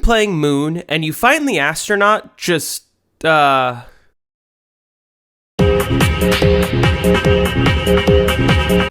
playing Moon and you find the astronaut just,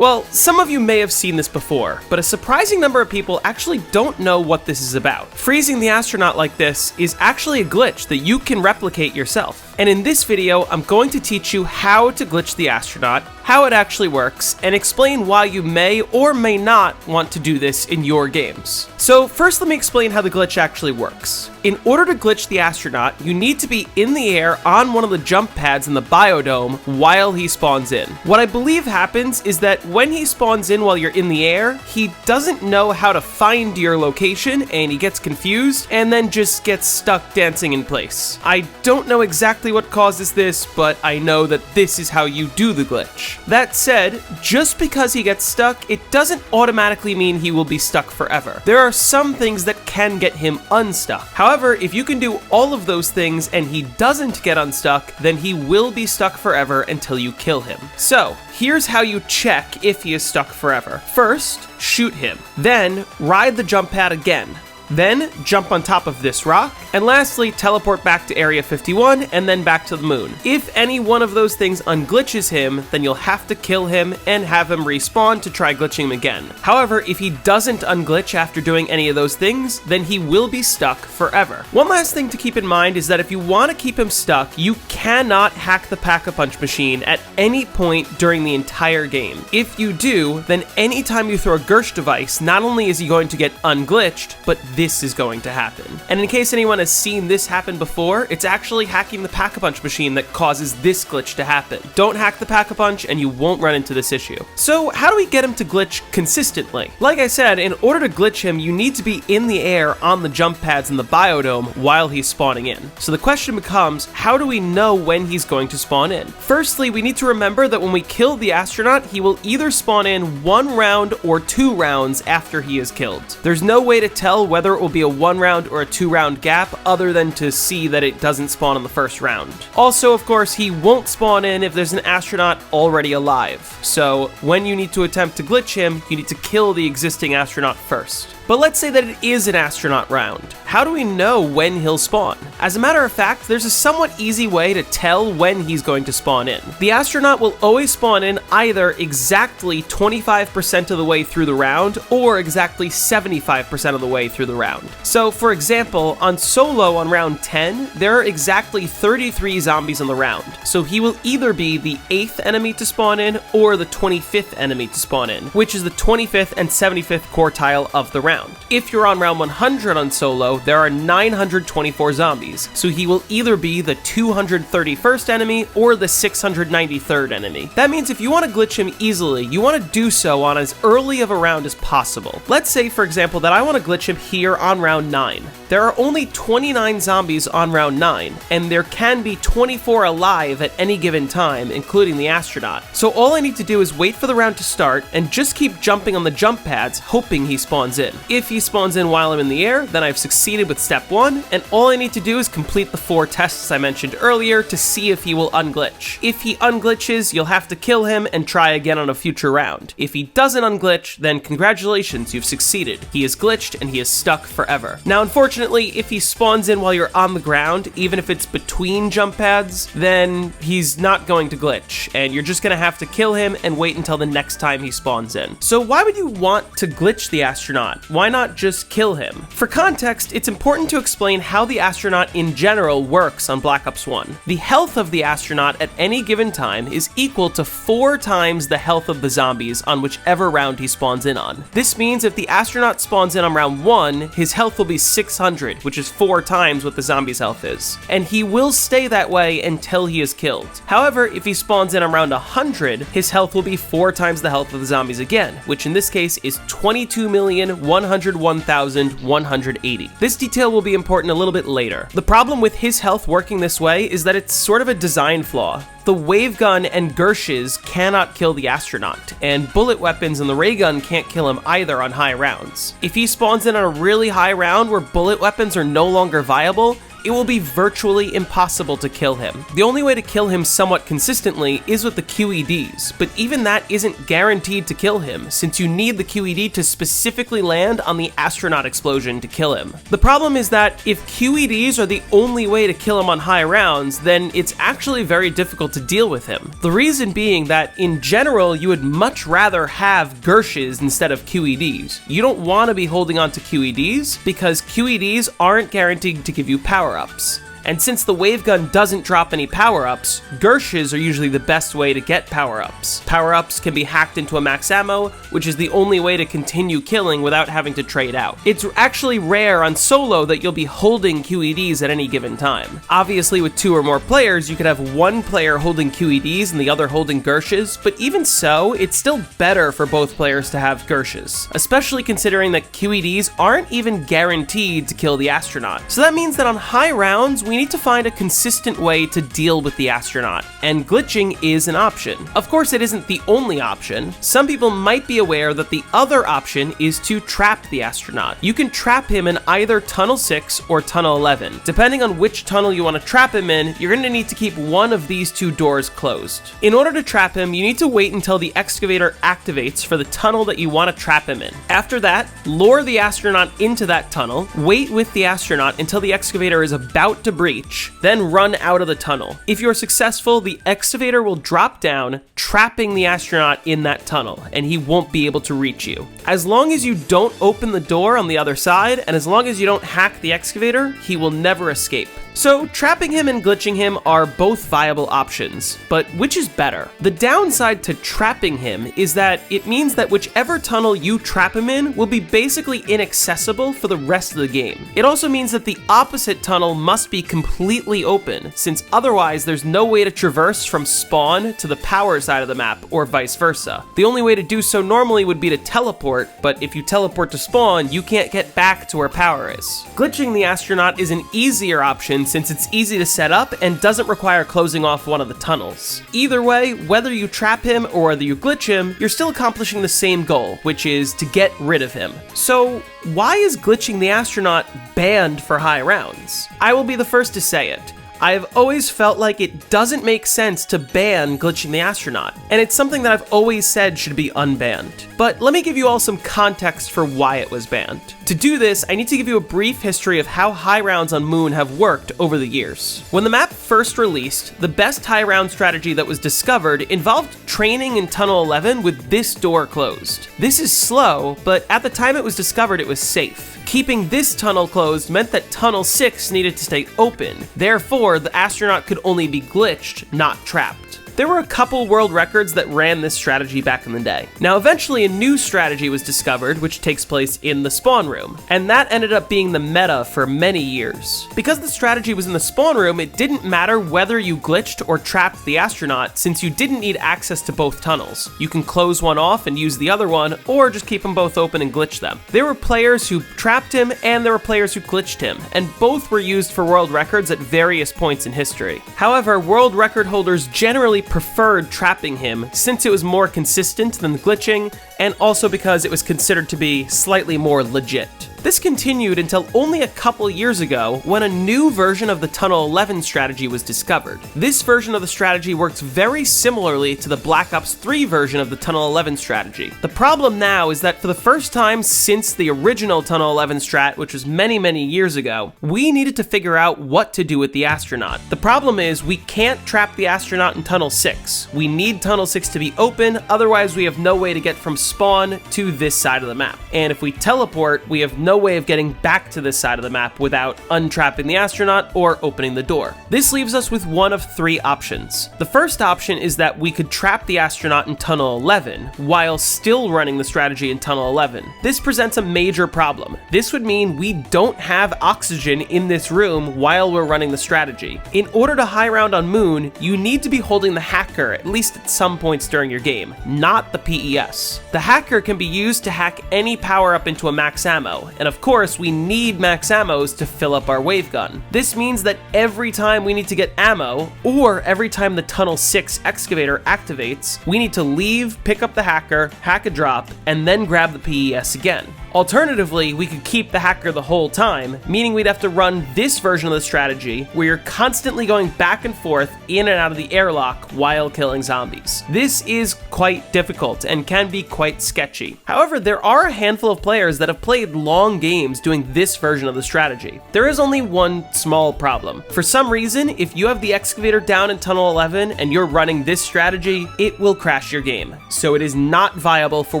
Well, some of you may have seen this before, but a surprising number of people actually don't know what this is about. Freezing the astronaut like this is actually a glitch that you can replicate yourself. And in this video, I'm going to teach you how to glitch the astronaut, how it actually works, and explain why you may or may not want to do this in your games. So first, let me explain how the glitch actually works. In order to glitch the astronaut, you need to be in the air on one of the jump pads in the biodome while he spawns in. What I believe happens is that when he spawns in while you're in the air, he doesn't know how to find your location and he gets confused and then just gets stuck dancing in place. I don't know exactly what causes this, but I know that this is how you do the glitch. That said, just because he gets stuck, it doesn't automatically mean he will be stuck forever. There are some things that can get him unstuck. However, if you can do all of those things and he doesn't get unstuck, then he will be stuck forever until you kill him. So, here's how you check if he is stuck forever. First, shoot him. Then, ride the jump pad again. Then, jump on top of this rock, and lastly, teleport back to Area 51 and then back to the moon. If any one of those things unglitches him, then you'll have to kill him and have him respawn to try glitching him again. However, if he doesn't unglitch after doing any of those things, then he will be stuck forever. One last thing to keep in mind is that if you want to keep him stuck, you cannot hack the Pack-a-Punch machine at any point during the entire game. If you do, then anytime you throw a Gersh device, not only is he going to get unglitched, but this is going to happen. And in case anyone has seen this happen before, it's actually hacking the Pack-a-Punch machine that causes this glitch to happen. Don't hack the Pack-a-Punch and you won't run into this issue. So how do we get him to glitch consistently? Like I said, in order to glitch him, you need to be in the air on the jump pads in the biodome while he's spawning in. So the question becomes, how do we know when he's going to spawn in? Firstly, we need to remember that when we kill the astronaut, he will either spawn in 1 round or 2 rounds after he is killed. There's no way to tell whether it will be a 1 round or a 2 round gap other than to see that it doesn't spawn in the first round. Also, of course, he won't spawn in if there's an astronaut already alive. So when you need to attempt to glitch him, you need to kill the existing astronaut first. But let's say that it is an astronaut round. How do we know when he'll spawn? As a matter of fact, there's a somewhat easy way to tell when he's going to spawn in. The astronaut will always spawn in either exactly 25% of the way through the round or exactly 75% of the way through the round. So for example, on solo on round 10, there are exactly 33 zombies on the round. So he will either be the 8th enemy to spawn in or the 25th enemy to spawn in, which is the 25th and 75th quartile of the round. If you're on round 100 on solo, there are 924 zombies, so he will either be the 231st enemy or the 693rd enemy. That means if you want to glitch him easily, you want to do so on as early of a round as possible. Let's say, for example, that I want to glitch him here on round 9. There are only 29 zombies on round 9, and there can be 24 alive at any given time, including the astronaut. So all I need to do is wait for the round to start and just keep jumping on the jump pads, hoping he spawns in. If he spawns in while I'm in the air, then I've succeeded with step 1, and all I need to do is complete the 4 tests I mentioned earlier to see if he will unglitch. If he unglitches, you'll have to kill him and try again on a future round. If he doesn't unglitch, then congratulations, you've succeeded. He is glitched and he is stuck forever. Now, unfortunately, if he spawns in while you're on the ground, even if it's between jump pads, then he's not going to glitch, and you're just gonna have to kill him and wait until the next time he spawns in. So why would you want to glitch the astronaut? Why not just kill him? For context, it's important to explain how the astronaut in general works on Black Ops 1. The health of the astronaut at any given time is equal to 4 times the health of the zombies on whichever round he spawns in on. This means if the astronaut spawns in on round 1, his health will be 600, which is 4 times what the zombie's health is. And he will stay that way until he is killed. However, if he spawns in on round 100, his health will be 4 times the health of the zombies again, which in this case is 22,101,180. This detail will be important a little bit later. The problem with his health working this way is that it's sort of a design flaw. The wave gun and Gershes cannot kill the astronaut, and bullet weapons and the ray gun can't kill him either on high rounds. If he spawns in on a really high round where bullet weapons are no longer viable, it will be virtually impossible to kill him. The only way to kill him somewhat consistently is with the QEDs, but even that isn't guaranteed to kill him, since you need the QED to specifically land on the astronaut explosion to kill him. The problem is that if QEDs are the only way to kill him on high rounds, then it's actually very difficult to deal with him. The reason being that, in general, you would much rather have Gershes instead of QEDs. You don't want to be holding on to QEDs because QEDs aren't guaranteed to give you power-ups. And since the wave gun doesn't drop any power-ups, Gershes are usually the best way to get power-ups. Power-ups can be hacked into a max ammo, which is the only way to continue killing without having to trade out. It's actually rare on solo that you'll be holding QEDs at any given time. Obviously, with 2 or more players, you could have one player holding QEDs and the other holding Gershes, but even so, it's still better for both players to have Gershes, especially considering that QEDs aren't even guaranteed to kill the astronaut. So that means that on high rounds, we need to find a consistent way to deal with the astronaut, and glitching is an option. Of course, it isn't the only option. Some people might be aware that the other option is to trap the astronaut. You can trap him in either Tunnel 6 or Tunnel 11. Depending on which tunnel you want to trap him in, you're going to need to keep one of these 2 doors closed. In order to trap him, you need to wait until the excavator activates for the tunnel that you want to trap him in. After that, lure the astronaut into that tunnel, wait with the astronaut until the excavator is about to breach, then run out of the tunnel. If you're successful, the excavator will drop down, trapping the astronaut in that tunnel, and he won't be able to reach you. As long as you don't open the door on the other side, and as long as you don't hack the excavator, he will never escape. So, trapping him and glitching him are both viable options, but which is better? The downside to trapping him is that it means that whichever tunnel you trap him in will be basically inaccessible for the rest of the game. It also means that the opposite tunnel must be completely open, since otherwise there's no way to traverse from spawn to the power side of the map, or vice versa. The only way to do so normally would be to teleport, but if you teleport to spawn, you can't get back to where power is. Glitching the astronaut is an easier option since it's easy to set up and doesn't require closing off one of the tunnels. Either way, whether you trap him or whether you glitch him, you're still accomplishing the same goal, which is to get rid of him. So, why is glitching the astronaut banned for high rounds? I will be the first to say it. I have always felt like it doesn't make sense to ban glitching the astronaut, and it's something that I've always said should be unbanned. But let me give you all some context for why it was banned. To do this, I need to give you a brief history of how high rounds on Moon have worked over the years. When the map first released, the best high round strategy that was discovered involved training in Tunnel 11 with this door closed. This is slow, but at the time it was discovered, it was safe. Keeping this tunnel closed meant that Tunnel 6 needed to stay open. Therefore, the astronaut could only be glitched, not trapped. There were a couple world records that ran this strategy back in the day. Now, eventually a new strategy was discovered, which takes place in the spawn room, and that ended up being the meta for many years. Because the strategy was in the spawn room, it didn't matter whether you glitched or trapped the astronaut, since you didn't need access to both tunnels. You can close one off and use the other one, or just keep them both open and glitch them. There were players who trapped him, and there were players who glitched him, and both were used for world records at various points in history. However, world record holders generally preferred trapping him since it was more consistent than glitching, and also because it was considered to be slightly more legit. This continued until only a couple years ago when a new version of the Tunnel 11 strategy was discovered. This version of the strategy works very similarly to the Black Ops 3 version of the Tunnel 11 strategy. The problem now is that for the first time since the original Tunnel 11 strat, which was many years ago, we needed to figure out what to do with the astronaut. The problem is we can't trap the astronaut in Tunnel 6. We need Tunnel 6 to be open, otherwise we have no way to get from spawn to this side of the map. And if we teleport, we have no way of getting back to this side of the map without untrapping the astronaut or opening the door. This leaves us with one of three options. The first option is that we could trap the astronaut in Tunnel 11 while still running the strategy in Tunnel 11. This presents a major problem. This would mean we don't have oxygen in this room while we're running the strategy. In order to high round on Moon, you need to be holding the hacker at least at some points during your game, not the PES. The hacker can be used to hack any power up into a max ammo, and of course we need max ammos to fill up our wave gun. This means that every time we need to get ammo, or every time the Tunnel 6 excavator activates, we need to leave, pick up the hacker, hack a drop, and then grab the PES again. Alternatively, we could keep the hacker the whole time, meaning we'd have to run this version of the strategy where you're constantly going back and forth in and out of the airlock while killing zombies. This is quite difficult and can be quite sketchy. However, there are a handful of players that have played long games doing this version of the strategy. There is only one small problem. For some reason, if you have the excavator down in Tunnel 11 and you're running this strategy, it will crash your game. So it is not viable for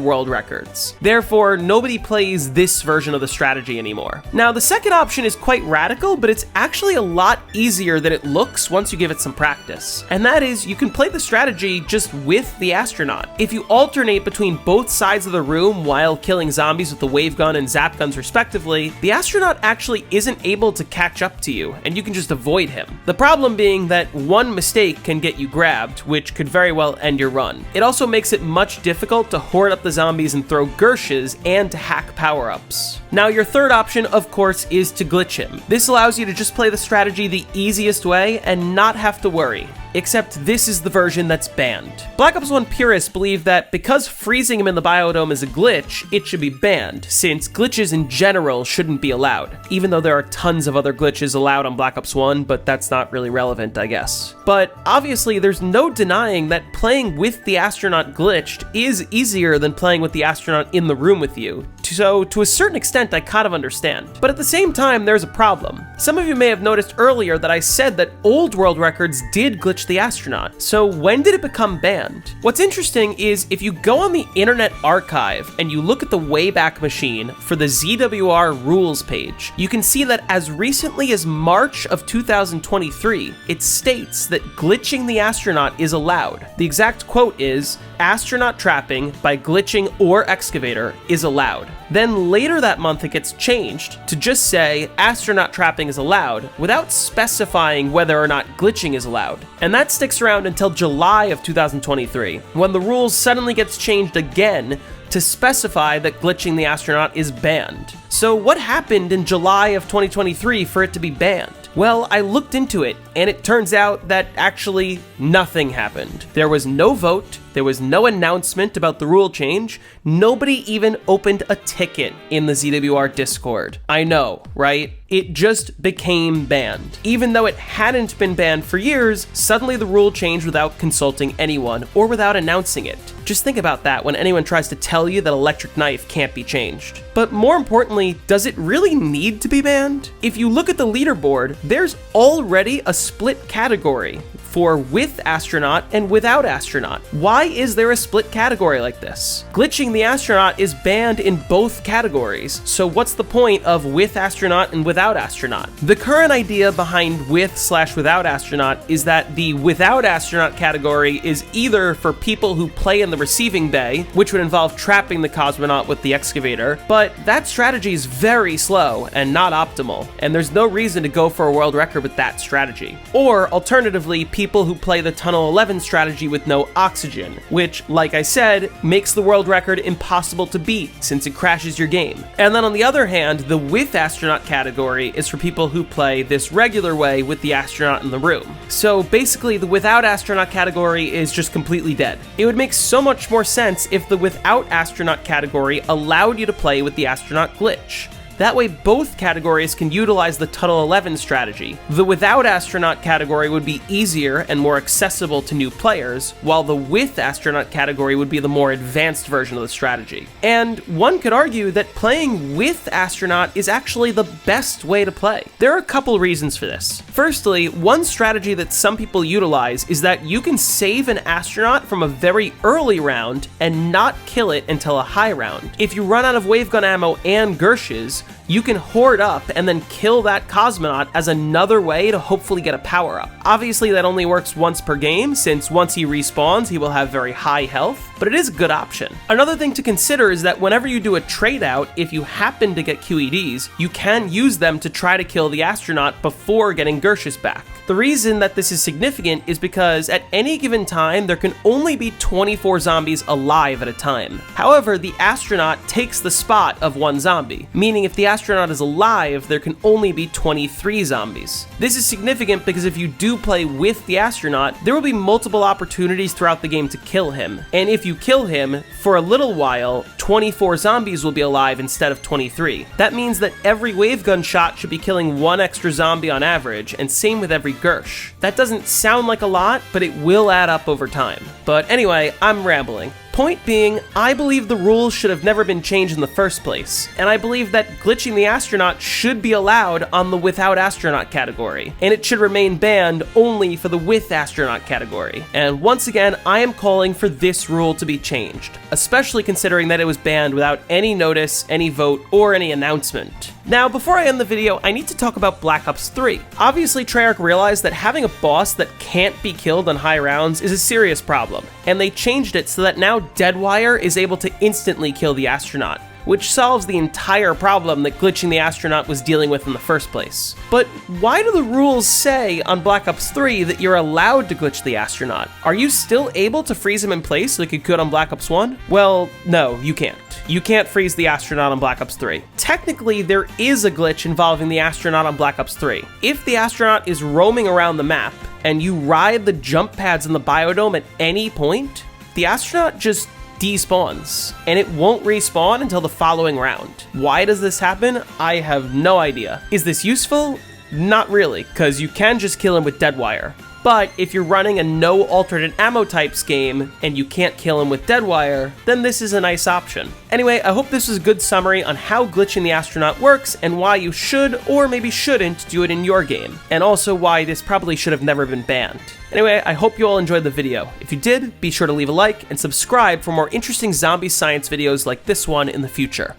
world records. Therefore, nobody plays this version of the strategy anymore. Now, the second option is quite radical, but it's actually a lot easier than it looks once you give it some practice. And that is, you can play the strategy just with the astronaut. If you alternate between both sides of the room while killing zombies with the wave gun and zap guns respectively, the astronaut actually isn't able to catch up to you, and you can just avoid him. The problem being that one mistake can get you grabbed, which could very well end your run. It also makes it much difficult to hoard up the zombies and throw Gershes, and to hack power-ups. Now, your third option, of course, is to glitch him. This allows you to just play the strategy the easiest way and not have to worry. Except this is the version that's banned. Black Ops 1 purists believe that because freezing him in the biodome is a glitch, it should be banned, since glitches in general shouldn't be allowed, even though there are tons of other glitches allowed on Black Ops 1, but that's not really relevant, I guess. But obviously, there's no denying that playing with the astronaut glitched is easier than playing with the astronaut in the room with you. So, to a certain extent, I kind of understand. But at the same time, there's a problem. Some of you may have noticed earlier that I said that old world records did glitch the astronaut. So when did it become banned? What's interesting is if you go on the Internet Archive and you look at the Wayback Machine for the ZWR rules page, you can see that as recently as March of 2023, it states that glitching the astronaut is allowed. The exact quote is, "Astronaut trapping by glitching or excavator is allowed." Then later that month it gets changed to just say astronaut trapping is allowed without specifying whether or not glitching is allowed. And that sticks around until July of 2023, when the rules suddenly gets changed again to specify that glitching the astronaut is banned. So what happened in July of 2023 for it to be banned? Well, I looked into it, and it turns out that actually nothing happened. There was no vote, there was no announcement about the rule change, nobody even opened a ticket in the ZWR Discord. I know, right? It just became banned. Even though it hadn't been banned for years, suddenly the rule changed without consulting anyone, or without announcing it. Just think about that when anyone tries to tell you that electric knife can't be changed. But more importantly, does it really need to be banned? If you look at the leaderboard, there's already a split category for with astronaut and without astronaut. Why is there a split category like this? Glitching the astronaut is banned in both categories, so what's the point of with astronaut and without astronaut? The current idea behind with/without astronaut is that the without astronaut category is either for people who play in the receiving bay, which would involve trapping the cosmonaut with the excavator, but that strategy is very slow and not optimal, and there's no reason to go for a world record with that strategy. Or alternatively, people who play the Tunnel 11 strategy with no oxygen, which, like I said, makes the world record impossible to beat since it crashes your game. And then on the other hand, the with astronaut category is for people who play this regular way with the astronaut in the room. So basically, the without astronaut category is just completely dead. It would make so much more sense if the without astronaut category allowed you to play with the astronaut glitch. That way both categories can utilize the Tunnel 11 strategy. The without astronaut category would be easier and more accessible to new players, while the with astronaut category would be the more advanced version of the strategy. And one could argue that playing with astronaut is actually the best way to play. There are a couple reasons for this. Firstly, one strategy that some people utilize is that you can save an astronaut from a very early round and not kill it until a high round. If you run out of wave gun ammo and Gershes, you can hoard up and then kill that cosmonaut as another way to hopefully get a power-up. Obviously, that only works once per game, since once he respawns, he will have very high health, but it is a good option. Another thing to consider is that whenever you do a trade-out, if you happen to get QEDs, you can use them to try to kill the astronaut before getting Gershes back. The reason that this is significant is because at any given time, there can only be 24 zombies alive at a time. However, the astronaut takes the spot of one zombie, meaning if the astronaut is alive, there can only be 23 zombies. This is significant because if you do play with the astronaut, there will be multiple opportunities throughout the game to kill him. And if you kill him, for a little while, 24 zombies will be alive instead of 23. That means that every wave gun shot should be killing 1 extra zombie on average, and same with every Gersh. That doesn't sound like a lot, but it will add up over time. But anyway, I'm rambling. Point being, I believe the rules should have never been changed in the first place, and I believe that glitching the astronaut should be allowed on the without astronaut category, and it should remain banned only for the with astronaut category. And once again, I am calling for this rule to be changed, especially considering that it was banned without any notice, any vote, or any announcement. Now, before I end the video, I need to talk about Black Ops 3. Obviously, Treyarch realized that having a boss that can't be killed on high rounds is a serious problem, and they changed it so that now Deadwire is able to instantly kill the astronaut, which solves the entire problem that glitching the astronaut was dealing with in the first place. But why do the rules say on Black Ops 3 that you're allowed to glitch the astronaut? Are you still able to freeze him in place like you could on Black Ops 1? Well, no, you can't. You can't freeze the astronaut on Black Ops 3. Technically, there is a glitch involving the astronaut on Black Ops 3. If the astronaut is roaming around the map, and you ride the jump pads in the biodome at any point, the astronaut just despawns, and it won't respawn until the following round. Why does this happen? I have no idea. Is this useful? Not really, because you can just kill him with Deadwire. But if you're running a no alternate ammo types game and you can't kill him with Deadwire, then this is a nice option. Anyway, I hope this was a good summary on how glitching the astronaut works and why you should or maybe shouldn't do it in your game, and also why this probably should have never been banned. Anyway, I hope you all enjoyed the video. If you did, be sure to leave a like and subscribe for more interesting zombie science videos like this one in the future.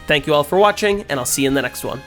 Thank you all for watching, and I'll see you in the next one.